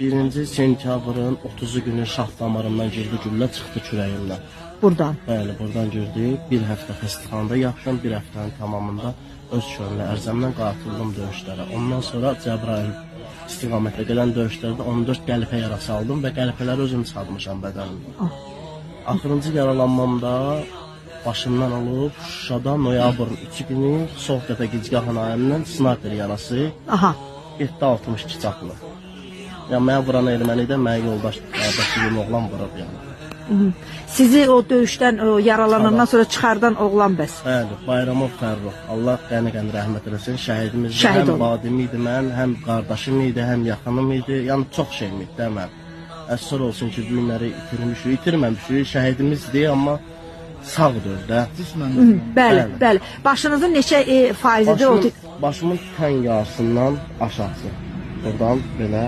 1-ci sentyabrın 30-u günü şah damarından girdi güllə, çıxdı kürəyimdən. Buradan. Bəli, buradan girdi. Bir həftə xəstəxanada yatdım, bir həftənin tamamında öz şöhrətli ərzəmdən qatıldım döyüşlərə. Ondan sonra Cəbrayıl istiqamətlə gələn döyüşlərdə 14 qəlpə yarası aldım və qəlpələri özüm çalmışam bədənimdə. Axırıncı yaralanmamda başımdan olub Şuşada noyabrın 3 günü sol təpə gicgahın ayımdan snayper yarası. Aha. 7.62 çaplı. Yəni mənə vuran ermənidə mənə yoldaş qardaşım oğlan vurub yəni. Sizi o döyüşdən o yaralanandan sonra çıxardan oğlan bəs. Bəli, Bayramov Fərrux. Allah qəni-qəni rəhmət eləsin. Şəhidimiz Şəhid həm vadimi idi mən, həm qardaşım idi, həm yaxınım idi. Yəni çox şeyim idi də mən. Əsər olsun ki, bu günləri itirmişik, itirməmişik. Şəhidimizdir, amma sağdır da. Bəli, bəli. Başınızın neçə faizidir? Başımın tən yarısından aşağısı. Buradan belə